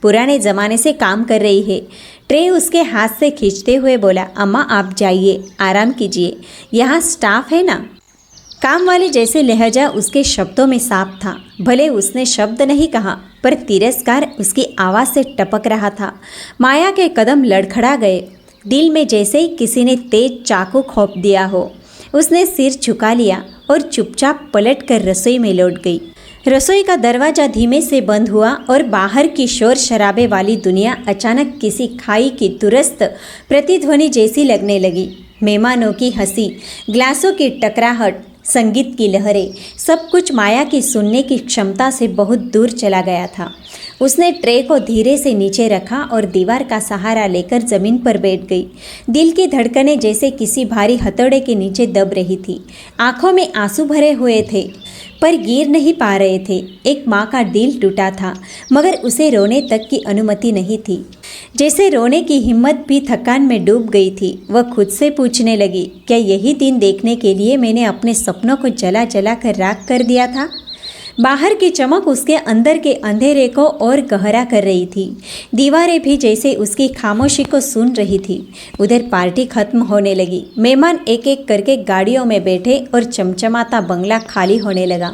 पुराने ज़माने से काम कर रही है। ट्रे उसके हाथ से खींचते हुए बोला, अम्मा आप जाइए, आराम कीजिए, यहाँ स्टाफ है ना। काम वाले जैसे लहजा उसके शब्दों में साफ था। भले उसने शब्द नहीं कहा, पर तिरस्कार उसकी आवाज़ से टपक रहा था। माया के कदम लड़खड़ा गए। दिल में जैसे ही किसी ने तेज चाकू घोंप दिया हो। उसने सिर झुका लिया और चुपचाप पलटकर रसोई में लौट गई। रसोई का दरवाज़ा धीमे से बंद हुआ और बाहर की शोर शराबे वाली दुनिया अचानक किसी खाई की दुरस्त प्रतिध्वनि जैसी लगने लगी। मेहमानों की हंसी, ग्लासों की टकराहट, संगीत की लहरें, सब कुछ माया की सुनने की क्षमता से बहुत दूर चला गया था। उसने ट्रे को धीरे से नीचे रखा और दीवार का सहारा लेकर ज़मीन पर बैठ गई। दिल की धड़कनें जैसे किसी भारी हथौड़े के नीचे दब रही थी। आंखों में आंसू भरे हुए थे, पर गिर नहीं पा रहे थे। एक माँ का दिल टूटा था, मगर उसे रोने तक की अनुमति नहीं थी। जैसे रोने की हिम्मत भी थकान में डूब गई थी। वह खुद से पूछने लगी, क्या यही दिन देखने के लिए मैंने अपने सपनों को जला जला कर राख कर दिया था? बाहर की चमक उसके अंदर के अंधेरे को और गहरा कर रही थी। दीवारें भी जैसे उसकी खामोशी को सुन रही थी। उधर पार्टी खत्म होने लगी। मेहमान एक एक करके गाड़ियों में बैठे और चमचमाता बंगला खाली होने लगा।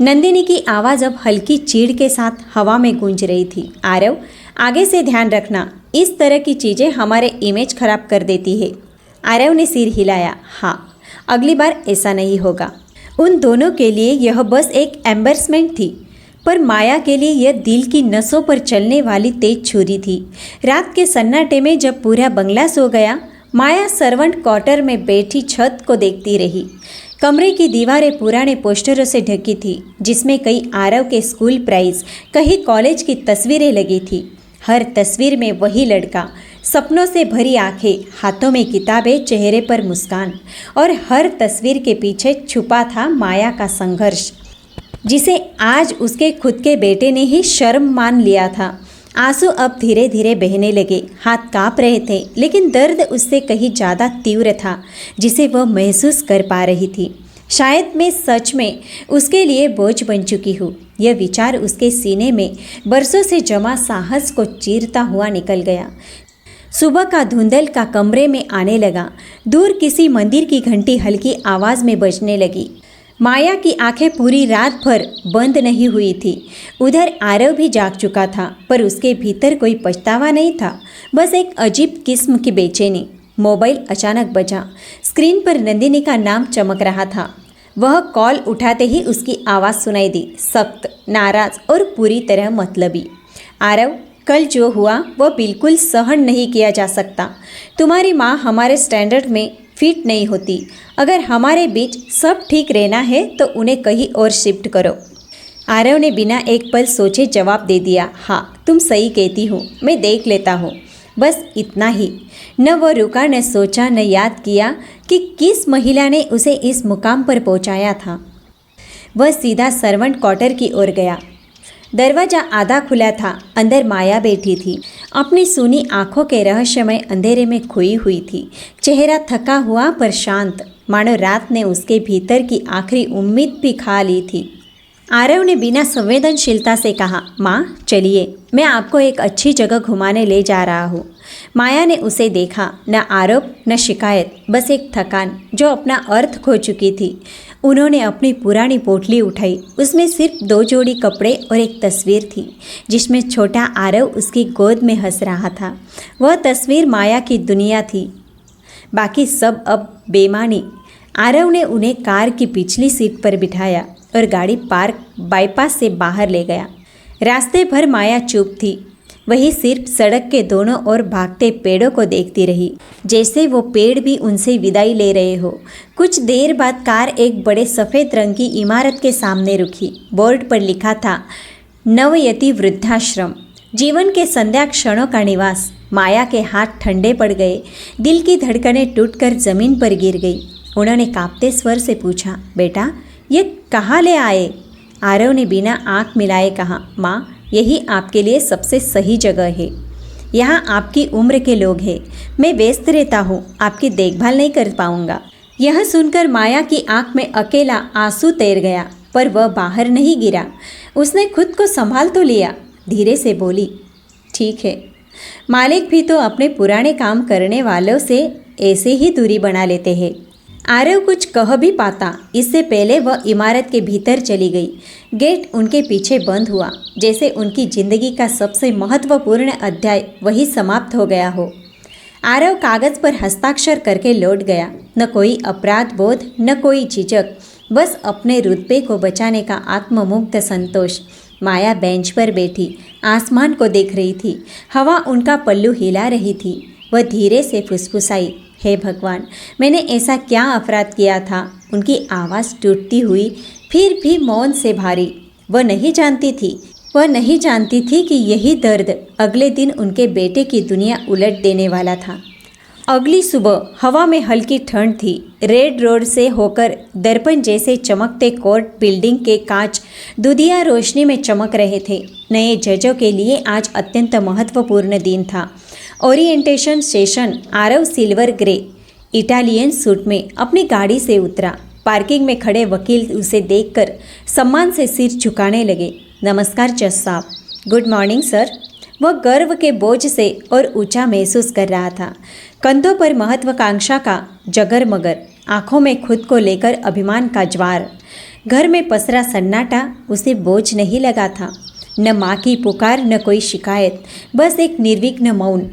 नंदिनी की आवाज़ अब हल्की चीड़ के साथ हवा में गूंज रही थी। आरव, आगे से ध्यान रखना, इस तरह की चीज़ें हमारे इमेज खराब कर देती है। आरव ने सिर हिलाया। हाँ, अगली बार ऐसा नहीं होगा। उन दोनों के लिए यह बस एक एम्बैरेसमेंट थी, पर माया के लिए यह दिल की नसों पर चलने वाली तेज छुरी थी। रात के सन्नाटे में जब पूरा बंगला सो गया, माया सर्वेंट क्वार्टर में बैठी छत को देखती रही। कमरे की दीवारें पुराने पोस्टरों से ढकी थी, जिसमें कई आरव के स्कूल प्राइज, कहीं कॉलेज की तस्वीरें लगी थी। हर तस्वीर में वही लड़का, सपनों से भरी आंखें, हाथों में किताबें, चेहरे पर मुस्कान। और हर तस्वीर के पीछे छुपा था माया का संघर्ष, जिसे आज उसके खुद के बेटे ने ही शर्म मान लिया था। आंसू अब धीरे धीरे बहने लगे। हाथ कांप रहे थे, लेकिन दर्द उससे कहीं ज़्यादा तीव्र था, जिसे वह महसूस कर पा रही थी। शायद मैं सच में उसके लिए बोझ बन चुकी हूँ। यह विचार उसके सीने में बरसों से जमा साहस को चीरता हुआ निकल गया। सुबह का धुंधल का कमरे में आने लगा। दूर किसी मंदिर की घंटी हल्की आवाज़ में बजने लगी। माया की आंखें पूरी रात भर बंद नहीं हुई थी। उधर आरव भी जाग चुका था, पर उसके भीतर कोई पछतावा नहीं था, बस एक अजीब किस्म की बेचैनी। मोबाइल अचानक बजा। स्क्रीन पर नंदिनी का नाम चमक रहा था। वह कॉल उठाते ही उसकी आवाज़ सुनाई दी, सख्त, नाराज़ और पूरी तरह मतलबी। आरव, कल जो हुआ वह बिल्कुल सहन नहीं किया जा सकता। तुम्हारी माँ हमारे स्टैंडर्ड में फिट नहीं होती। अगर हमारे बीच सब ठीक रहना है तो उन्हें कहीं और शिफ्ट करो। आरव ने बिना एक पल सोचे जवाब दे दिया, हाँ तुम सही कहती हो, मैं देख लेता हूँ। बस इतना ही। न वह रुका, न सोचा, न याद किया कि किस महिला ने उसे इस मुकाम पर पहुँचाया था। वह सीधा सर्वेंट क्वार्टर की ओर गया। दरवाज़ा आधा खुला था। अंदर माया बैठी थी, अपनी सूनी आंखों के रहस्यमय अंधेरे में खोई हुई थी। चेहरा थका हुआ पर शांत, मानो रात ने उसके भीतर की आखिरी उम्मीद भी खा ली थी। आरव ने बिना संवेदनशीलता से कहा, माँ चलिए, मैं आपको एक अच्छी जगह घुमाने ले जा रहा हूँ। माया ने उसे देखा। न आरोप न शिकायत, बस एक थकान जो अपना अर्थ खो चुकी थी। उन्होंने अपनी पुरानी पोटली उठाई। उसमें सिर्फ 2 जोड़ी कपड़े और एक तस्वीर थी, जिसमें छोटा आरव उसकी गोद में हंस रहा था। वह तस्वीर माया की दुनिया थी, बाकी सब अब बेमानी। आरव ने उन्हें कार की पिछली सीट पर बिठाया और गाड़ी पार्क बाईपास से बाहर ले गया। रास्ते भर माया चुप थी। वही सिर्फ सड़क के दोनों ओर भागते पेड़ों को देखती रही, जैसे वो पेड़ भी उनसे विदाई ले रहे हो। कुछ देर बाद कार एक बड़े सफ़ेद रंग की इमारत के सामने रुकी। बोर्ड पर लिखा था, नवयति वृद्धाश्रम, जीवन के संध्या क्षणों का निवास। माया के हाथ ठंडे पड़ गए। दिल की धड़कनें टूटकर जमीन पर गिर गई। उन्होंने कांपते स्वर से पूछा, बेटा ये कहाँ ले आए? आरव ने बिना आंख मिलाए कहा, माँ यही आपके लिए सबसे सही जगह है। यहाँ आपकी उम्र के लोग हैं। मैं व्यस्त रहता हूँ, आपकी देखभाल नहीं कर पाऊँगा। यह सुनकर माया की आंख में अकेला आंसू तैर गया, पर वह बाहर नहीं गिरा। उसने खुद को संभाल तो लिया। धीरे से बोली, ठीक है। मालिक भी तो अपने पुराने काम करने वालों से ऐसे ही दूरी बना लेते हैं। आरव कुछ कह भी पाता इससे पहले वह इमारत के भीतर चली गई। गेट उनके पीछे बंद हुआ, जैसे उनकी जिंदगी का सबसे महत्वपूर्ण अध्याय वही समाप्त हो गया हो। आरव कागज पर हस्ताक्षर करके लौट गया। न कोई अपराध बोध, न कोई झिझक, बस अपने रुतबे को बचाने का आत्ममुग्ध संतोष। माया बेंच पर बैठी आसमान को देख रही थी। हवा उनका पल्लू हिला रही थी। वह धीरे से फुसफुसाई, हे भगवान, मैंने ऐसा क्या अपराध किया था? उनकी आवाज़ टूटती हुई, फिर भी मौन से भारी। वह नहीं जानती थी कि यही दर्द अगले दिन उनके बेटे की दुनिया उलट देने वाला था। अगली सुबह हवा में हल्की ठंड थी। रेड रोड से होकर दर्पण जैसे चमकते कोर्ट बिल्डिंग के कांच दुधिया रोशनी में चमक रहे थे। नए जजों के लिए आज अत्यंत महत्वपूर्ण दिन था। Orientation session. Aarav silver grey Italian suit में अपनी गाड़ी से उतरा। पार्किंग में खड़े वकील उसे देखकर सम्मान से सिर झुकाने लगे। नमस्कार जज साहब। Good morning sir. वह गर्व के बोझ से और ऊंचा महसूस कर रहा था। कंधों पर महत्वाकांक्षा का जगरमगर, आंखों में खुद को लेकर अभिमान का ज्वार। घर में पसरा सन्नाटा उसे बोझ नहीं लगा था। न माँ की पुकार, न कोई शिकायत, बस एक निर्विघ्न मौन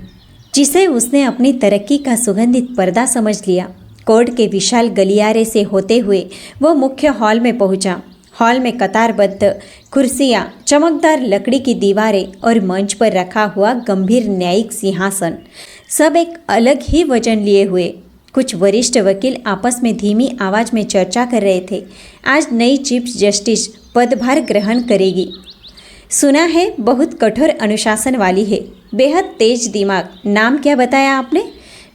जिसे उसने अपनी तरक्की का सुगंधित पर्दा समझ लिया। कोर्ट के विशाल गलियारे से होते हुए वो मुख्य हॉल में पहुंचा। हॉल में कतारबद्ध कुर्सियाँ, चमकदार लकड़ी की दीवारें और मंच पर रखा हुआ गंभीर न्यायिक सिंहासन, सब एक अलग ही वजन लिए हुए। कुछ वरिष्ठ वकील आपस में धीमी आवाज़ में चर्चा कर रहे थे। आज नई चीफ जस्टिस पदभार ग्रहण करेगी। सुना है बहुत कठोर अनुशासन वाली है, बेहद तेज दिमाग। नाम क्या बताया आपने?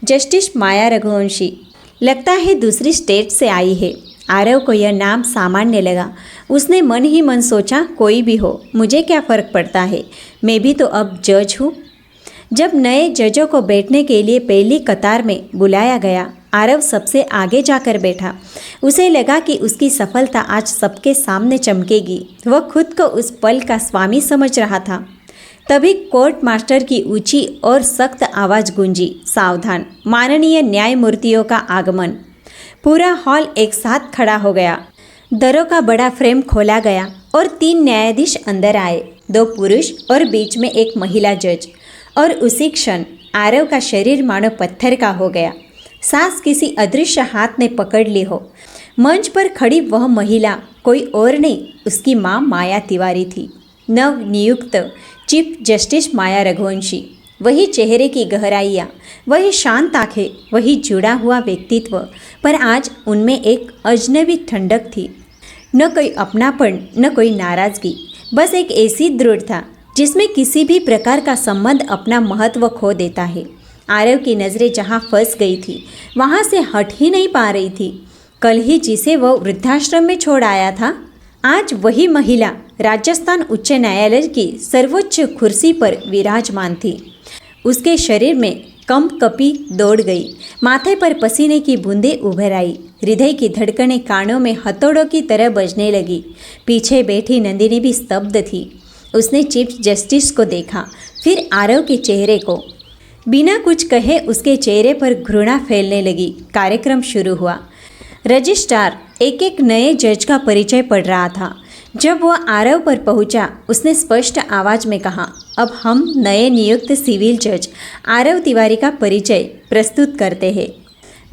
जस्टिस माया रघुवंशी। लगता है दूसरी स्टेट से आई है। आरव को यह नाम सामान्य लगा। उसने मन ही मन सोचा, कोई भी हो, मुझे क्या फ़र्क पड़ता है, मैं भी तो अब जज हूँ। जब नए जजों को बैठने के लिए पहली कतार में बुलाया गया, आरव सबसे आगे जाकर बैठा। उसे लगा कि उसकी सफलता आज सबके सामने चमकेगी। वह खुद को उस पल का स्वामी समझ रहा था। तभी कोर्ट मास्टर की ऊंची और सख्त आवाज़ गूंजी, सावधान, माननीय न्यायमूर्तियों का आगमन। पूरा हॉल एक साथ खड़ा हो गया। दरों का बड़ा फ्रेम खोला गया और 3 न्यायाधीश अंदर आए, 2 पुरुष और बीच में एक महिला जज। और उसी क्षण आरव का शरीर मानो पत्थर का हो गया। सांस किसी अदृश्य हाथ ने पकड़ ली हो। मंच पर खड़ी वह महिला कोई और नहीं, उसकी माँ माया तिवारी थी। नव नियुक्त चीफ जस्टिस माया रघुवंशी। वही चेहरे की गहराइयाँ, वही शांत आंखें, वही जुड़ा हुआ व्यक्तित्व, पर आज उनमें एक अजनबी ठंडक थी। न कोई अपनापन, न कोई नाराज़गी, बस एक ऐसी दृढ़ता जिसमें किसी भी प्रकार का संबंध अपना महत्व खो देता है। आरव की नज़रें जहाँ फंस गई थी, वहाँ से हट ही नहीं पा रही थी। कल ही जिसे वह वृद्धाश्रम में छोड़ आया था, आज वही महिला राजस्थान उच्च न्यायालय की सर्वोच्च कुर्सी पर विराजमान थी। उसके शरीर में कंपकपी दौड़ गई, माथे पर पसीने की बूंदें उभर आई, हृदय की धड़कनें कानों में हथौड़ों की तरह बजने लगी। पीछे बैठी नंदिनी भी स्तब्ध थी। उसने चीफ जस्टिस को देखा, फिर आरव के चेहरे को। बिना कुछ कहे उसके चेहरे पर घृणा फैलने लगी। कार्यक्रम शुरू हुआ। रजिस्ट्रार एक एक नए जज का परिचय पढ़ रहा था। जब वह आरव पर पहुंचा, उसने स्पष्ट आवाज में कहा, अब हम नए नियुक्त सिविल जज आरव तिवारी का परिचय प्रस्तुत करते हैं।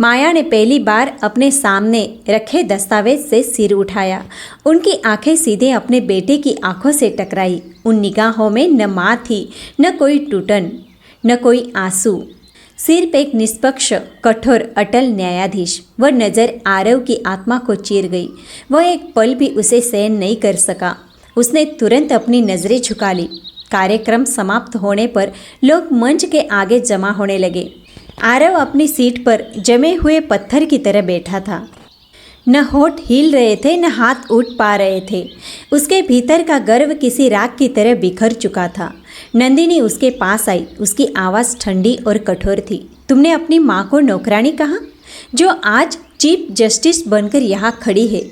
माया ने पहली बार अपने सामने रखे दस्तावेज से सिर उठाया। उनकी आंखें सीधे अपने बेटे की आंखों से टकराई। उन निगाहों में न माँ थी, न कोई टूटन, न कोई आंसू, सिर्फ एक निष्पक्ष, कठोर, अटल न्यायाधीश। वह नज़र आरव की आत्मा को चीर गई। वह एक पल भी उसे सहन नहीं कर सका। उसने तुरंत अपनी नज़रें झुका ली। कार्यक्रम समाप्त होने पर लोग मंच के आगे जमा होने लगे। आरव अपनी सीट पर जमे हुए पत्थर की तरह बैठा था। न होठ हिल रहे थे, न हाथ उठ पा रहे थे। उसके भीतर का गर्व किसी राख की तरह बिखर चुका था। नंदिनी उसके पास आई। उसकी आवाज़ ठंडी और कठोर थी। तुमने अपनी माँ को नौकरानी कहा, जो आज चीफ जस्टिस बनकर यहाँ खड़ी है।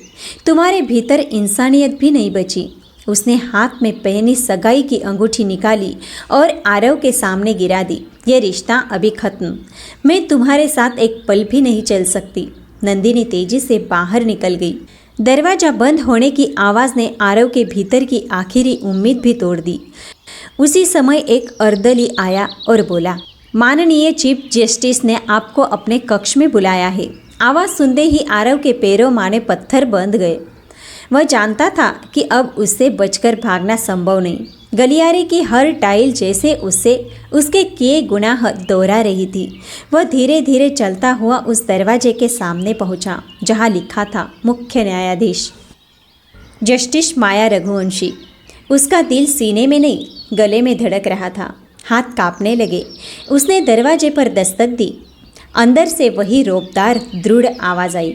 तुम्हारे भीतर इंसानियत भी नहीं बची। उसने हाथ में पहनी सगाई की अंगूठी निकाली और आरव के सामने गिरा दी। ये रिश्ता अभी खत्म, मैं तुम्हारे साथ एक पल भी नहीं चल सकती। नंदिनी तेजी से बाहर निकल गई। दरवाजा बंद होने की आवाज़ ने आरव के भीतर की आखिरी उम्मीद भी तोड़ दी। उसी समय एक अर्दली आया और बोला, माननीय चीफ जस्टिस ने आपको अपने कक्ष में बुलाया है। आवाज़ सुनते ही आरव के पैरों माने पत्थर बंध गए। वह जानता था कि अब उससे बचकर भागना संभव नहीं। गलियारे की हर टाइल जैसे उसके किए गुनाह दोहरा रही थी। वह धीरे धीरे चलता हुआ उस दरवाजे के सामने पहुंचा जहां लिखा था मुख्य न्यायाधीश जस्टिस माया रघुवंशी। उसका दिल सीने में नहीं गले में धड़क रहा था। हाथ कांपने लगे। उसने दरवाजे पर दस्तक दी। अंदर से वही रौबदार दृढ़ आवाज़ आई,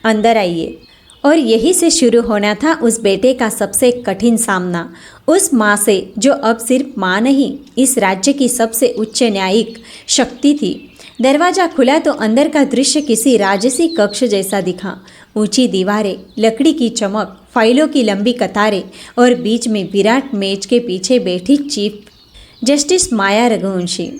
अंदर आइए। और यही से शुरू होना था उस बेटे का सबसे कठिन सामना, उस माँ से जो अब सिर्फ माँ नहीं, इस राज्य की सबसे उच्च न्यायिक शक्ति थी। दरवाज़ा खुला तो अंदर का दृश्य किसी राजसी कक्ष जैसा दिखा। ऊंची दीवारें, लकड़ी की चमक, फाइलों की लंबी कतारें और बीच में विराट मेज के पीछे बैठी चीफ जस्टिस माया रघुवंशी।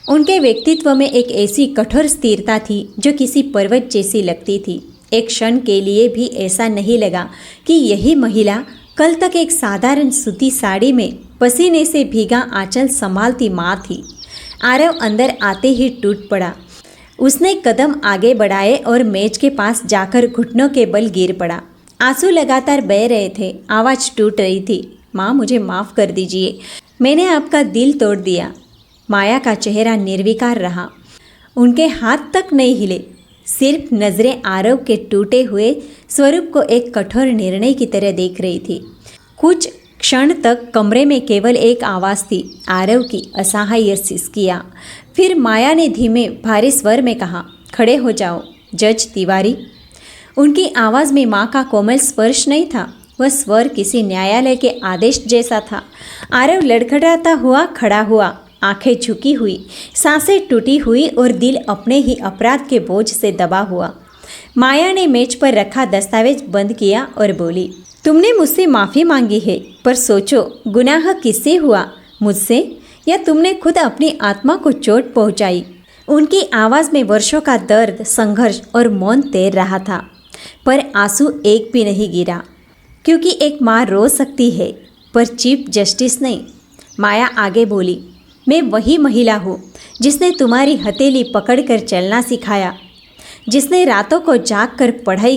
उनके व्यक्तित्व में एक ऐसी कठोर स्थिरता थी जो किसी पर्वत जैसी लगती थी। एक क्षण के लिए भी ऐसा नहीं लगा कि यही महिला कल तक एक साधारण सूती साड़ी में पसीने से भीगा आंचल संभालती माँ थी। आरव अंदर आते ही टूट पड़ा। उसने कदम आगे बढ़ाए और मेज के पास जाकर घुटनों के बल गिर पड़ा। आंसू लगातार बह रहे थे। आवाज़ टूट रही थी, माँ मुझे माफ़ कर दीजिए, मैंने आपका दिल तोड़ दिया। माया का चेहरा निर्विकार रहा। उनके हाथ तक नहीं हिले, सिर्फ नज़रें आरव के टूटे हुए स्वरूप को एक कठोर निर्णय की तरह देख रही थी। कुछ क्षण तक कमरे में केवल एक आवाज़ थी, आरव की असहाय सिसकियाँ। फिर माया ने धीमे भारी स्वर में कहा, खड़े हो जाओ जज तिवारी। उनकी आवाज़ में माँ का कोमल स्पर्श नहीं था, वह स्वर किसी न्यायालय के आदेश जैसा था। आरव लड़खड़ाता हुआ खड़ा हुआ, आंखें झुकी हुई, सांसें टूटी हुई और दिल अपने ही अपराध के बोझ से दबा हुआ। माया ने मेज पर रखा दस्तावेज बंद किया और बोली, तुमने मुझसे माफ़ी मांगी है, पर सोचो गुनाह किससे हुआ, मुझसे या तुमने खुद अपनी आत्मा को चोट पहुंचाई। उनकी आवाज़ में वर्षों का दर्द, संघर्ष और मौन तैर रहा था, पर आंसू एक भी नहीं गिरा, क्योंकि एक माँ रो सकती है पर चीफ जस्टिस नहीं। माया आगे बोली, मैं वही महिला हूँ जिसने तुम्हारी हथेली पकड़कर चलना सिखाया, जिसने रातों को जागकर पढ़ाई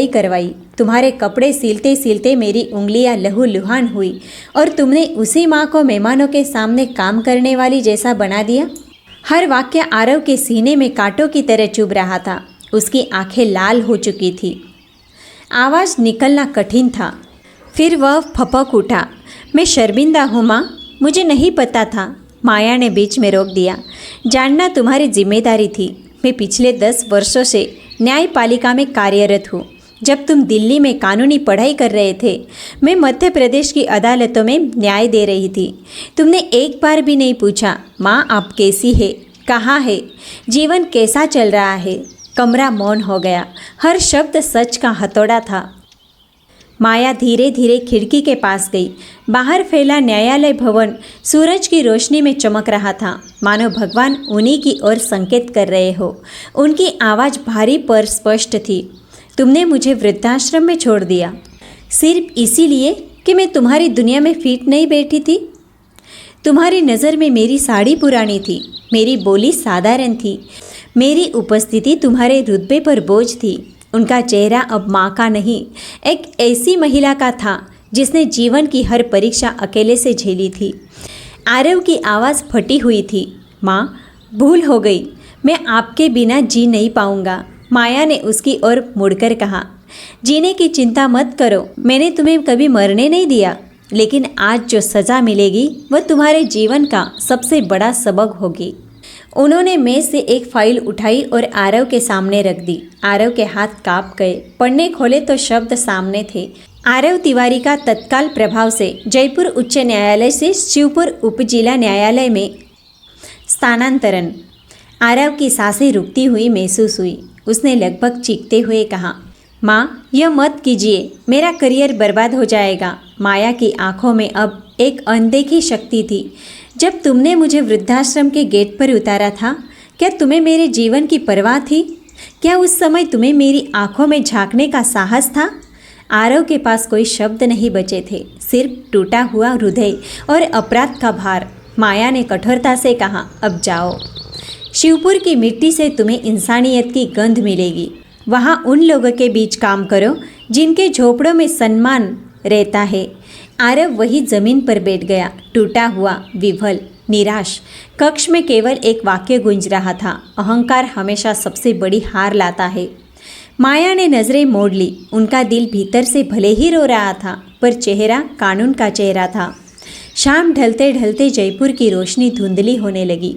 करवाई। तुम्हारे कपड़े सिलते सिलते मेरी उंगलियां लहूलुहान हुई और तुमने उसी माँ को मेहमानों के सामने काम करने वाली जैसा बना दिया। हर वाक्य आरव के सीने में कांटों की तरह चुभ रहा था। उसकी आंखें लाल हो चुकी थी। आवाज़ निकलना कठिन था। फिर वह फपक उठा, मैं शर्मिंदा हूँ माँ, मुझे नहीं पता था। माया ने बीच में रोक दिया, जानना तुम्हारी जिम्मेदारी थी। मैं पिछले 10 वर्षों से न्यायपालिका में कार्यरत हूँ। जब तुम दिल्ली में कानूनी पढ़ाई कर रहे थे, मैं मध्य प्रदेश की अदालतों में न्याय दे रही थी। तुमने एक बार भी नहीं पूछा, माँ आप कैसी है, कहाँ है, जीवन कैसा चल रहा है। कमरा मौन हो गया। हर शब्द सच का हथौड़ा था। माया धीरे धीरे खिड़की के पास गई। बाहर फैला न्यायालय भवन सूरज की रोशनी में चमक रहा था, मानो भगवान उन्हीं की ओर संकेत कर रहे हो। उनकी आवाज़ भारी पर स्पष्ट थी, तुमने मुझे वृद्धाश्रम में छोड़ दिया सिर्फ इसीलिए कि मैं तुम्हारी दुनिया में फिट नहीं बैठी थी। तुम्हारी नज़र में मेरी साड़ी पुरानी थी, मेरी बोली साधारण थी, मेरी उपस्थिति तुम्हारे रुतबे पर बोझ थी। उनका चेहरा अब माँ का नहीं, एक ऐसी महिला का था जिसने जीवन की हर परीक्षा अकेले से झेली थी। आरव की आवाज़ फटी हुई थी, माँ भूल हो गई, मैं आपके बिना जी नहीं पाऊँगा। माया ने उसकी ओर मुड़कर कहा, जीने की चिंता मत करो, मैंने तुम्हें कभी मरने नहीं दिया, लेकिन आज जो सज़ा मिलेगी वह तुम्हारे जीवन का सबसे बड़ा सबक होगी। उन्होंने मेज से एक फाइल उठाई और आरव के सामने रख दी। आरव के हाथ कांप गए। पढ़ने खोले तो शब्द सामने थे, आरव तिवारी का तत्काल प्रभाव से जयपुर उच्च न्यायालय से शिवपुर उप जिला न्यायालय में स्थानांतरण। आरव की सांसें रुकती हुई महसूस हुई। उसने लगभग चीखते हुए कहा, माँ, यह मत कीजिए, मेरा करियर बर्बाद हो जाएगा। माया की आंखों में अब एक अनदेखी शक्ति थी। जब तुमने मुझे वृद्धाश्रम के गेट पर उतारा था, क्या तुम्हें मेरे जीवन की परवाह थी? क्या उस समय तुम्हें मेरी आंखों में झांकने का साहस था? आरव के पास कोई शब्द नहीं बचे थे, सिर्फ टूटा हुआ हृदय और अपराध का भार। माया ने कठोरता से कहा, अब जाओ। शिवपुर की मिट्टी से तुम्हें इंसानियत की गंध मिलेगी। वहाँ उन लोगों के बीच काम करो जिनके झोपड़ों में सम्मान रहता है। आरव वही जमीन पर बैठ गया, टूटा हुआ, विफल, निराश। कक्ष में केवल एक वाक्य गूंज रहा था, अहंकार हमेशा सबसे बड़ी हार लाता है। माया ने नजरें मोड़ ली। उनका दिल भीतर से भले ही रो रहा था, पर चेहरा कानून का चेहरा था। शाम ढलते ढलते जयपुर की रोशनी धुंधली होने लगी।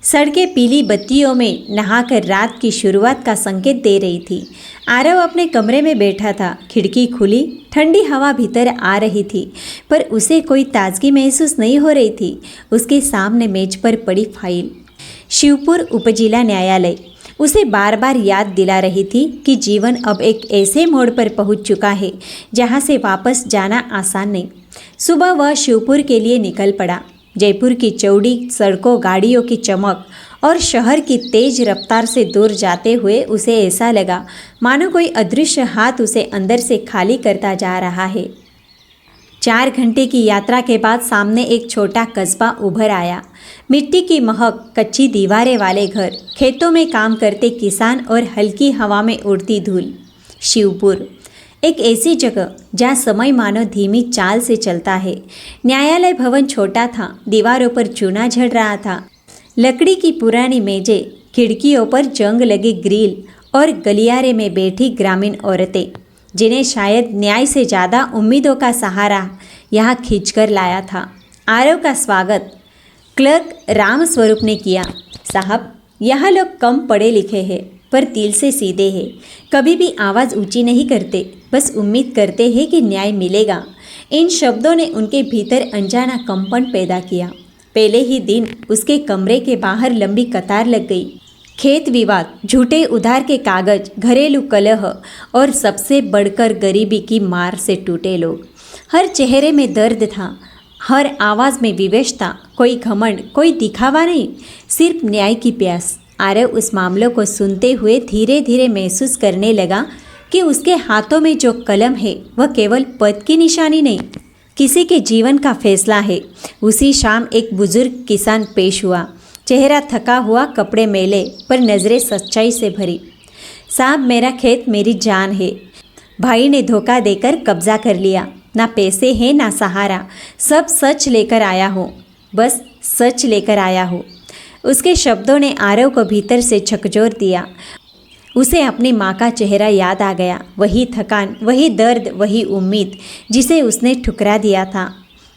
सड़कें पीली बत्तियों में नहाकर रात की शुरुआत का संकेत दे रही थी। आरव अपने कमरे में बैठा था। खिड़की खुली, ठंडी हवा भीतर आ रही थी, पर उसे कोई ताजगी महसूस नहीं हो रही थी। उसके सामने मेज पर पड़ी फाइल, शिवपुर उपजिला न्यायालय, उसे बार बार याद दिला रही थी कि जीवन अब एक ऐसे मोड़ पर पहुंच चुका है जहां से वापस जाना आसान नहीं। सुबह वह शिवपुर के लिए निकल पड़ा। जयपुर की चौड़ी सड़कों, गाड़ियों की चमक और शहर की तेज रफ्तार से दूर जाते हुए उसे ऐसा लगा मानो कोई अदृश्य हाथ उसे अंदर से खाली करता जा रहा है। 4 घंटे की यात्रा के बाद सामने एक छोटा कस्बा उभर आया। मिट्टी की महक, कच्ची दीवारें वाले घर, खेतों में काम करते किसान और हल्की हवा में उड़ती धूल। शिवपुर, एक ऐसी जगह जहाँ समय मानो धीमी चाल से चलता है। न्यायालय भवन छोटा था, दीवारों पर चूना झड़ रहा था। लकड़ी की पुरानी मेजें, खिड़कियों पर जंग लगी ग्रिल और गलियारे में बैठी ग्रामीण औरतें, जिन्हें शायद न्याय से ज़्यादा उम्मीदों का सहारा यहाँ खींचकर लाया था। आरव का स्वागत क्लर्क राम स्वरूप ने किया। साहब, यहाँ लोग कम पढ़े लिखे हैं, पर दिल से सीधे हैं। कभी भी आवाज़ ऊंची नहीं करते, बस उम्मीद करते हैं कि न्याय मिलेगा। इन शब्दों ने उनके भीतर अनजाना कंपन पैदा किया। पहले ही दिन उसके कमरे के बाहर लंबी कतार लग गई। खेत विवाद, झूठे उधार के कागज, घरेलू कलह और सबसे बढ़कर गरीबी की मार से टूटे लोग। हर चेहरे में दर्द था, हर आवाज़ में विवेश था। कोई घमंड, कोई दिखावा नहीं, सिर्फ न्याय की प्यास। आरव उस मामलों को सुनते हुए धीरे धीरे महसूस करने लगा कि उसके हाथों में जो कलम है वह केवल पद की निशानी नहीं, किसी के जीवन का फैसला है। उसी शाम एक बुजुर्ग किसान पेश हुआ, चेहरा थका हुआ, कपड़े मैले, पर नज़रें सच्चाई से भरी। साहब, मेरा खेत मेरी जान है। भाई ने धोखा देकर कब्जा कर लिया। ना पैसे हैं ना सहारा, सब सच लेकर आया हूँ, बस सच लेकर आया हूँ। उसके शब्दों ने आरव को भीतर से झकझोर दिया। उसे अपनी माँ का चेहरा याद आ गया, वही थकान, वही दर्द, वही उम्मीद जिसे उसने ठुकरा दिया था।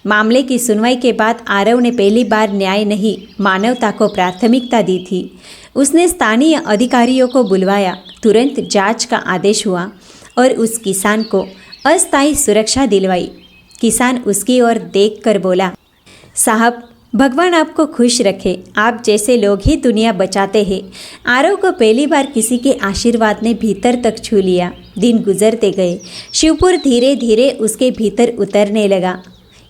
मामले की सुनवाई के बाद आरव ने पहली बार न्याय नहीं, मानवता को प्राथमिकता दी थी। उसने स्थानीय अधिकारियों को बुलवाया, तुरंत जांच का आदेश हुआ और उस किसान को अस्थायी सुरक्षा दिलवाई। किसान उसकी ओर देखकर बोला, साहब, भगवान आपको खुश रखे, आप जैसे लोग ही दुनिया बचाते हैं। आरव को पहली बार किसी के आशीर्वाद ने भीतर तक छू लिया। दिन गुजरते गए, शिवपुर धीरे धीरे उसके भीतर उतरने लगा।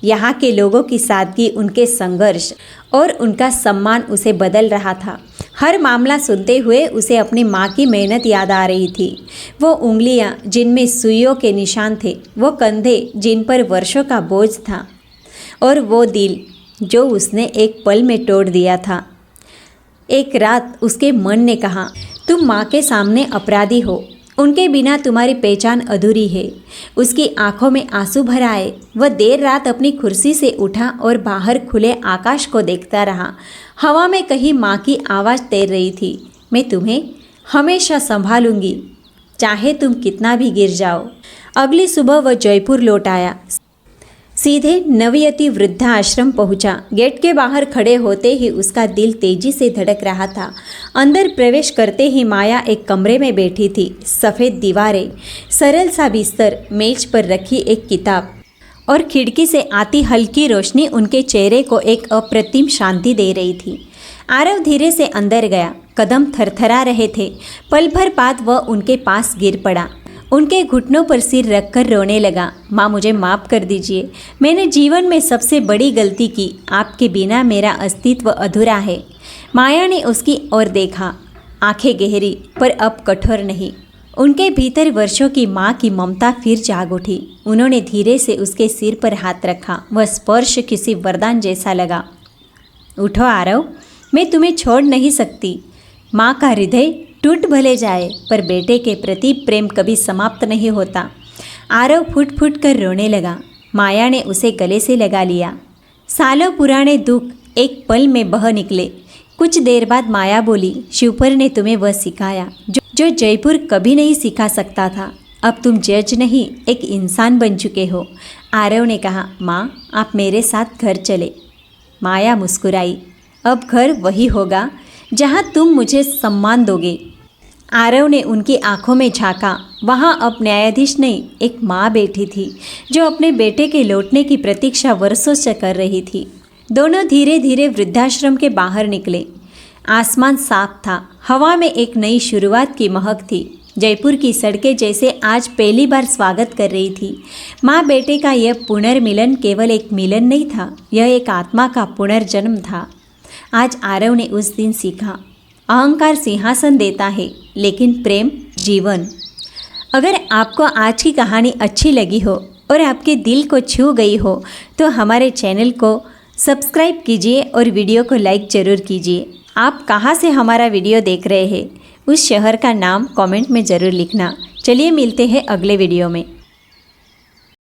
यहाँ के लोगों की सादगी, उनके संघर्ष और उनका सम्मान उसे बदल रहा था। हर मामला सुनते हुए उसे अपनी माँ की मेहनत याद आ रही थी। वो उंगलियाँ जिनमें सुइयों के निशान थे, वो कंधे जिन पर वर्षों का बोझ था, और वो दिल जो उसने एक पल में तोड़ दिया था। एक रात उसके मन ने कहा, तुम माँ के सामने अपराधी हो, उनके बिना तुम्हारी पहचान अधूरी है। उसकी आंखों में आंसू भर आए। वह देर रात अपनी कुर्सी से उठा और बाहर खुले आकाश को देखता रहा। हवा में कहीं माँ की आवाज़ तैर रही थी, मैं तुम्हें हमेशा संभालूंगी, चाहे तुम कितना भी गिर जाओ। अगली सुबह वह जयपुर लौट आया। सीधे नवयति वृद्धाश्रम पहुंचा। गेट के बाहर खड़े होते ही उसका दिल तेजी से धड़क रहा था। अंदर प्रवेश करते ही माया एक कमरे में बैठी थी। सफ़ेद दीवारें, सरल सा बिस्तर, मेज पर रखी एक किताब और खिड़की से आती हल्की रोशनी उनके चेहरे को एक अप्रतिम शांति दे रही थी। आरव धीरे से अंदर गया। कदम थरथरा रहे थे। पल भर बाद वह उनके पास गिर पड़ा। उनके घुटनों पर सिर रखकर रोने लगा। माँ मुझे माफ़ कर दीजिए, मैंने जीवन में सबसे बड़ी गलती की। आपके बिना मेरा अस्तित्व अधूरा है। माया ने उसकी ओर देखा, आंखें गहरी पर अब कठोर नहीं। उनके भीतर वर्षों की माँ की ममता फिर जाग उठी। उन्होंने धीरे से उसके सिर पर हाथ रखा। वह स्पर्श किसी वरदान जैसा लगा। उठो आरव, मैं तुम्हें छोड़ नहीं सकती। माँ का हृदय टूट भले जाए पर बेटे के प्रति प्रेम कभी समाप्त नहीं होता। आरव फुट फुट कर रोने लगा। माया ने उसे गले से लगा लिया। सालों पुराने दुख एक पल में बह निकले। कुछ देर बाद माया बोली, शिवपर ने तुम्हें वह सिखाया जो जयपुर कभी नहीं सिखा सकता था। अब तुम जज नहीं, एक इंसान बन चुके हो। आरव ने कहा, माँ आप मेरे साथ घर चले। माया मुस्कुराई, अब घर वही होगा जहाँ तुम मुझे सम्मान दोगे। आरव ने उनकी आंखों में झांका। वहाँ अब न्यायाधीश नहीं, एक माँ बैठी थी जो अपने बेटे के लौटने की प्रतीक्षा वर्षों से कर रही थी। दोनों धीरे धीरे वृद्धाश्रम के बाहर निकले। आसमान साफ था, हवा में एक नई शुरुआत की महक थी। जयपुर की सड़कें जैसे आज पहली बार स्वागत कर रही थी। माँ बेटे का यह पुनर्मिलन केवल एक मिलन नहीं था, यह एक आत्मा का पुनर्जन्म था। आज आरव ने उस दिन सीखा, अहंकार सिंहासन देता है लेकिन प्रेम जीवन। अगर आपको आज की कहानी अच्छी लगी हो और आपके दिल को छू गई हो तो हमारे चैनल को सब्सक्राइब कीजिए और वीडियो को लाइक ज़रूर कीजिए। आप कहाँ से हमारा वीडियो देख रहे हैं, उस शहर का नाम कमेंट में ज़रूर लिखना। चलिए मिलते हैं अगले वीडियो में।